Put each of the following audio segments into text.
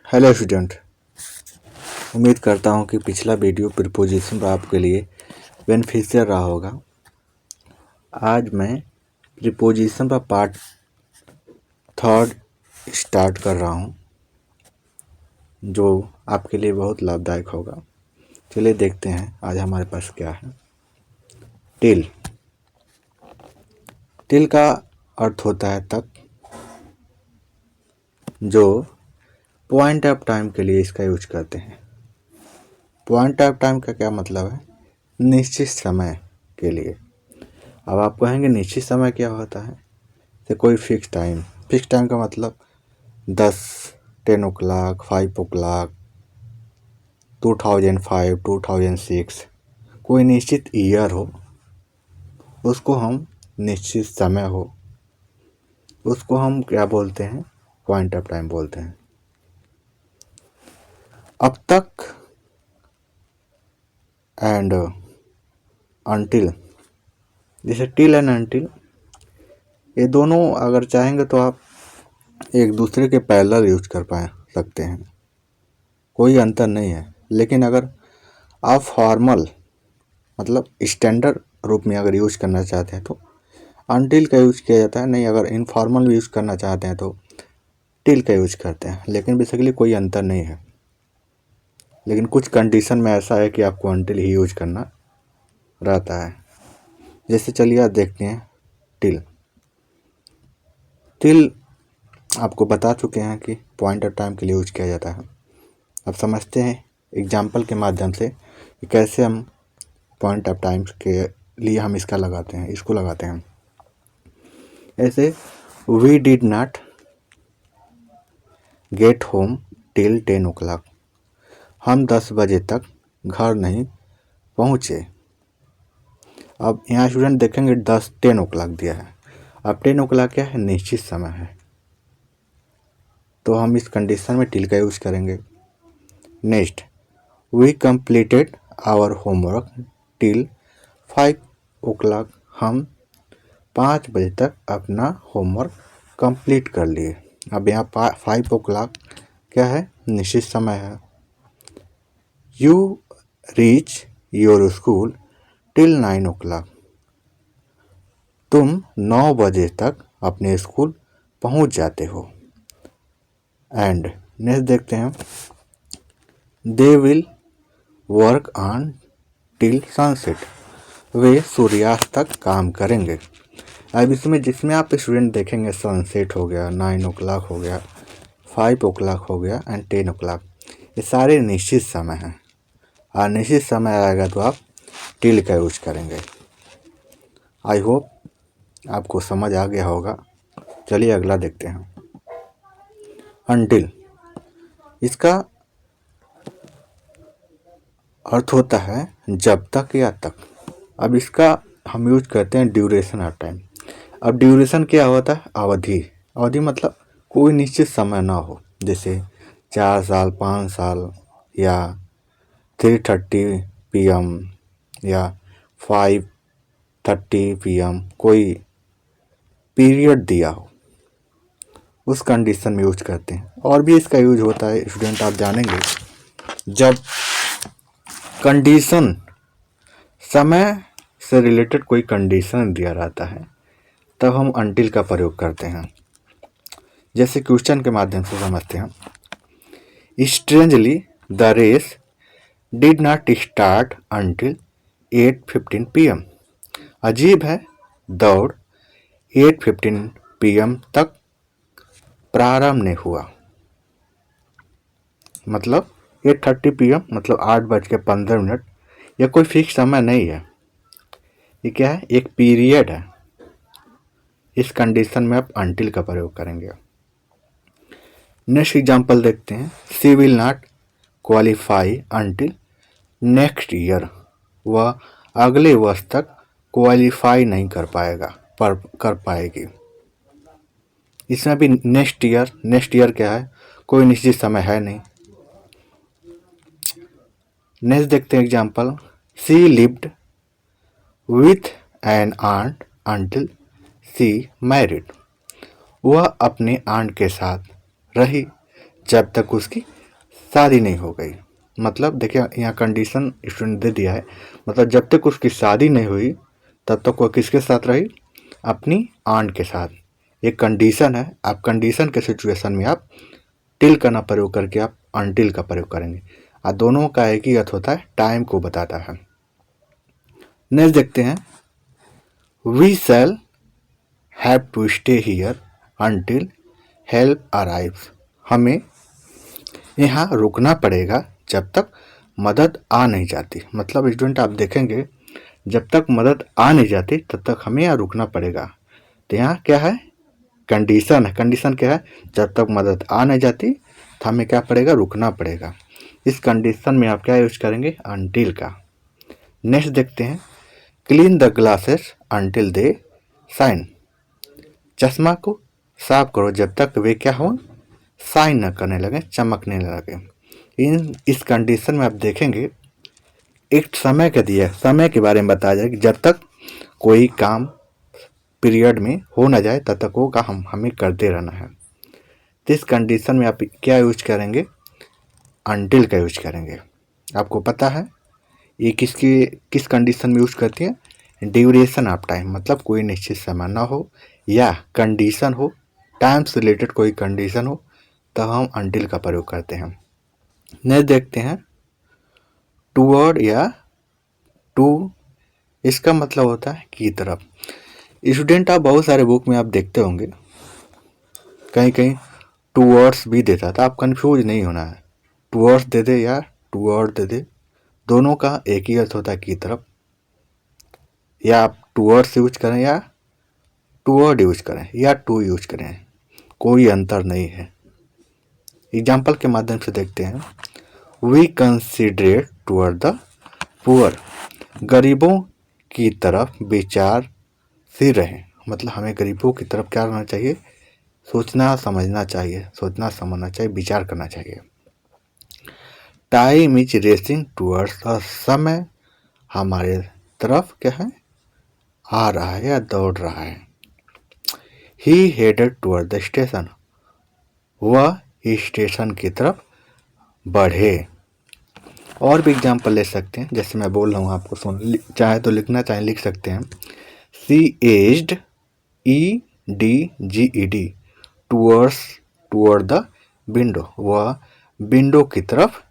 Hello student, उम्मीद करता हूँ कि पिछला वीडियो प्रीपोजिशन आपके लिए बेनिफिशियल रहा होगा। आज मैं प्रीपोजिशन का पार्ट 3 स्टार्ट कर रहा हूँ, जो आपके लिए बहुत लाभदायक होगा। चलिए देखते हैं आज हमारे पास क्या है। टिल। टिल का अर्थ होता है तक, जो पॉइंट ऑफ टाइम के लिए इसका यूज करते हैं। पॉइंट ऑफ टाइम का क्या मतलब है? निश्चित समय के लिए। अब आप कहेंगे निश्चित समय क्या होता है? तो कोई फिक्स टाइम। फिक्स टाइम का मतलब 10, 10 o'clock, 5 o'clock, 2005, 2006, कोई निश्चित ईयर हो, उसको हम निश्चित समय हो, उसको हम क्या बोलते हैं? पॉइंट ऑफ टाइम बोलते हैं। अब तक एंड अनटिल, जैसे टिल एंड अनटिल, ये दोनों अगर चाहेंगे तो आप एक दूसरे के पैरेलल यूज कर सकते हैं, कोई अंतर नहीं है। लेकिन अगर आप फॉर्मल मतलब स्टैंडर्ड रूप में अगर यूज करना चाहते हैं तो अनटिल का यूज किया जाता है। नहीं, अगर इनफॉर्मल यूज करना चाहते हैं तो टिल का यूज करते हैं। लेकिन बेसिकली कोई अंतर नहीं है, लेकिन कुछ कंडीशन में ऐसा है कि आपको अनटिल ही यूज करना रहता है। जैसे चलिए आप देखते हैं टिल। टिल आपको बता चुके हैं कि पॉइंट ऑफ टाइम के लिए यूज किया जाता है। अब समझते हैं एग्जाम्पल के माध्यम से कि कैसे हम पॉइंट ऑफ टाइम के लिए हम इसको लगाते हैं। ऐसे, we did not get home till 10 o'clock, हम 10 बजे तक घर नहीं पहुँचे। अब यहाँ स्टूडेंट देखेंगे 10 o'clock दिया है। अब 10 o'clock क्या है? निश्चित समय है, तो हम इस कंडीशन में टिल का यूज करेंगे। Next, we completed our homework till 5 o'clock, हम 5 बजे तक अपना होमवर्क कंप्लीट कर लिए। अब यहाँ 5 o'clock क्या है? निश्चित समय है। You reach your school till 9 o'clock, तुम 9 बजे तक अपने स्कूल पहुंच जाते हो। एंड नेक्स्ट देखते हैं, they will work on till sunset, वे सूर्यास्त तक काम करेंगे। अब इसमें जिसमें आप स्टूडेंट देखेंगे सनसेट हो गया, 9 o'clock हो गया, 5 o'clock हो गया एंड 10 o'clock, ये सारे निश्चित समय हैं। और निश्चित समय आएगा तो आप टिल का यूज करेंगे। आई होप आपको समझ आ गया होगा। चलिए अगला देखते हैं, अनटिल। इसका अर्थ होता है जब तक या तक। अब इसका हम यूज करते हैं ड्यूरेशन ऑफ टाइम। अब ड्यूरेशन क्या होता है? अवधि। अवधि मतलब कोई निश्चित समय ना हो, जैसे 4 साल, 5 साल, या 3:30 PM या 5:30 PM, कोई पीरियड दिया हो, उस कंडीशन में यूज करते हैं। और भी इसका यूज होता है स्टूडेंट, आप जानेंगे जब कंडीशन, समय से रिलेटेड कोई कंडीशन दिया रहता है, तब हम अनटिल का प्रयोग करते हैं। जैसे क्वेश्चन के माध्यम से समझते हैं, strangely the race did not start until 8:15 PM, अजीब है दौड़ 8:15 PM तक प्रारंभ नहीं हुआ। मतलब 8:30 PM मतलब 8:15, यह कोई फिक्स समय नहीं है, ये क्या है? एक पीरियड है। इस कंडीशन में आप अनटिल का प्रयोग करेंगे। नेक्स्ट एग्जांपल देखते हैं, she will not qualify until next year, वह अगले वर्ष तक क्वालिफाई नहीं कर पाएगी। इसमें भी नेक्स्ट ईयर क्या है? कोई निश्चित समय है नहीं। नेक्स्ट देखते हैं example, she lived with an aunt until she married, वह अपने आंट के साथ रही जब तक उसकी शादी नहीं हो गई। मतलब देखिए यहाँ कंडीशन स्टूडेंट दे दिया है, मतलब जब तक उसकी शादी नहीं हुई तब तक वो किसके साथ रही, अपनी आंट के साथ। एक कंडीशन है, आप कंडीशन के सिचुएशन में आप टिल का ना प्रयोग करके आप अनटिल का प्रयोग करेंगे, और दोनों का एक ही अर्थ होता है, टाइम को बताता है। नेक्स्ट देखते हैं, we shall have to stay here until help arrives. हमें यहाँ रुकना पड़ेगा जब तक मदद आ नहीं जाती। मतलब स्टूडेंट आप देखेंगे, जब तक मदद आ नहीं जाती तब तक हमें यहाँ रुकना पड़ेगा। तो यहाँ क्या है, कंडीशन है। कंडीशन क्या है, जब तक मदद आ नहीं जाती तो हमें क्या पड़ेगा, रुकना पड़ेगा। इस कंडीशन में आप क्या यूज करेंगे, अनटिल का। नेक्स्ट देखते हैं, clean the glasses until they shine. चश्मा को साफ करो जब तक वे क्या हो, शाइन न करने लगे, चमकने लगे। इस कंडीशन में आप देखेंगे एक समय का दिया, समय के बारे में बताया जाए कि जब तक कोई काम पीरियड में हो ना जाए तब तक वो काम हमें करते रहना है। तो इस कंडीशन में आप क्या यूज करेंगे, अनटिल का यूज करेंगे। आपको पता है ये किस कंडीशन में यूज करती है, ड्यूरेशन ऑफ टाइम, मतलब कोई निश्चित समय ना हो या कंडीशन हो, टाइम से रिलेटेड कोई कंडीशन हो, तब हम अनटिल का प्रयोग करते हैं। नेक्स्ट देखते हैं, टूवर्ड या टू, इसका मतलब होता है की तरफ। स्टूडेंट आप बहुत सारे बुक में आप देखते होंगे कहीं कहीं टूवर्ड्स भी देता था, आप कंफ्यूज नहीं होना है। टूवर्ड्स दे दे या टूवर्ड दे दे, दोनों का एक ही अर्थ होता है की तरफ। या आप टूवर्ड्स यूज करें या टूवर्ड यूज करें या टू यूज करें, कोई अंतर नहीं है। एग्जाम्पल के माध्यम से देखते हैं, we considerate toward the poor. गरीबों की तरफ विचारशील रहें, मतलब हमें गरीबों की तरफ क्या रहना चाहिए, सोचना समझना चाहिए, सोचना समझना चाहिए, विचार करना चाहिए। Time is racing towards the, समय हमारे तरफ क्या है, आ रहा है या दौड़ रहा है। ही हेडेड टूवर्ड द स्टेशन, वह स्टेशन की तरफ बढ़े। और भी एग्जाम्पल ले सकते हैं, जैसे मैं बोल रहा हूँ आपको सुन, चाहे तो लिखना चाहे लिख सकते हैं। She edged, EDGED, toward the window, वह विंडो की तरफ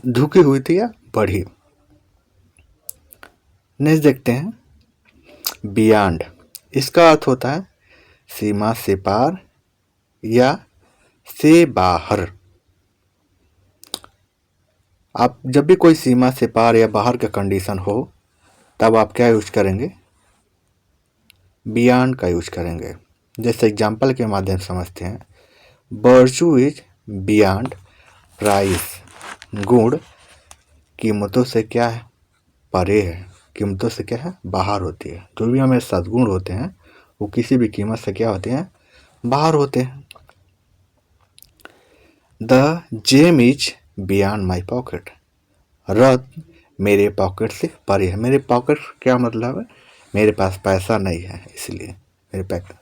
झुकी हुई थी या बढ़ी। नेक्स्ट देखते हैं, बियॉन्ड, इसका अर्थ होता है सीमा से पार या से बाहर। आप जब भी कोई सीमा से पार या बाहर का कंडीशन हो तब आप क्या यूज करेंगे, बियॉन्ड का यूज करेंगे। जैसे एग्जाम्पल के माध्यम से समझते हैं, वर्चू इज बियॉन्ड प्राइस, गुण कीमतों से क्या है, परे है, कीमतों से क्या है, बाहर होती है। जो भी हमें सद्गुण होते हैं वो किसी भी कीमत से क्या होते हैं, बाहर होते हैं। The gem is beyond my pocket, रत्न मेरे पॉकेट से परे है। मेरे पॉकेट क्या मतलब है, मेरे पास पैसा नहीं है इसलिए मेरे packet.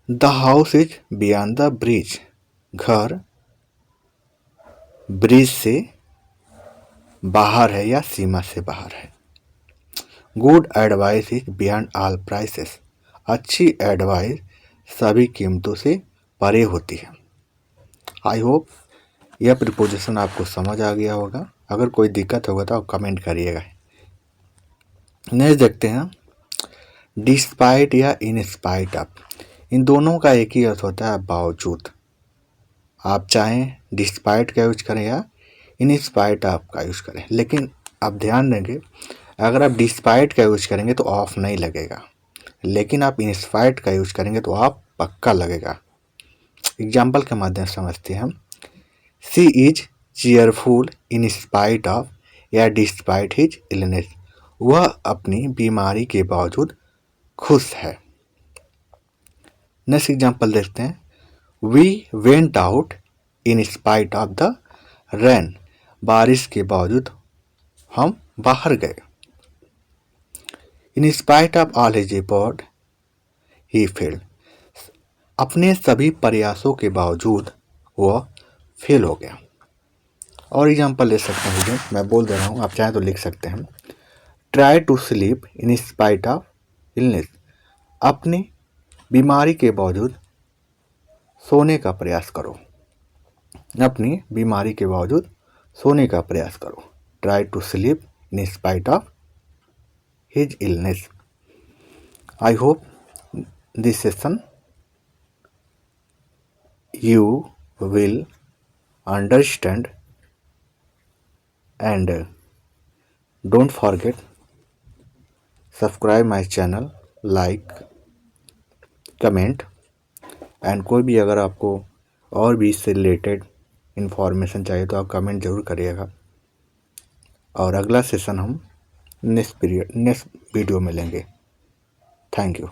The house is beyond the bridge, घर ब्रिज से बाहर है या सीमा से बाहर है। Good advice is beyond all prices, अच्छी एडवाइस सभी कीमतों से परे होती है। आई होप यह प्रिपोजिशन आपको समझ आ गया होगा। अगर कोई दिक्कत होगा तो आप कमेंट करिएगा। नेक्स्ट देखते हैं, डिस्पाइट या इन स्पाइट ऑफ, इन दोनों का एक ही अर्थ होता है बावजूद। आप चाहें डिस्पाइट का यूज करें या इन स्पाइट ऑफ का यूज करें, लेकिन आप ध्यान देंगे अगर आप डिस्पाइट का यूज करेंगे तो ऑफ नहीं लगेगा, लेकिन आप इन स्पाइट का यूज करेंगे तो आप पक्का लगेगा। एग्जाम्पल के माध्यम से समझते हैं हम, she is cheerful in spite of या डिस्पाइट हिज इलनेस, वह अपनी बीमारी के बावजूद खुश है। नेक्स्ट एग्जाम्पल देखते हैं, we went out in spite of the rain, बारिश के बावजूद हम बाहर गए। In spite of all his effort he failed, अपने सभी प्रयासों के बावजूद वह फेल हो गया। और एग्जाम्पल ले सकते हैं स्टूडेंट, मैं बोल दे रहा हूँ, आप चाहें तो लिख सकते हैं। Try to sleep in spite of illness. अपनी बीमारी के बावजूद सोने का प्रयास करो। अपनी बीमारी के बावजूद सोने का प्रयास करो। Try to sleep in spite of his illness. I hope this session you will understand, and don't forget subscribe my channel, like, comment, and कोई भी अगर आपको और भी इससे रिलेटेड इन्फॉर्मेशन चाहिए तो आप कमेंट ज़रूर करिएगा। और अगला सेशन हम नेक्स्ट वीडियो में लेंगे। Thank you.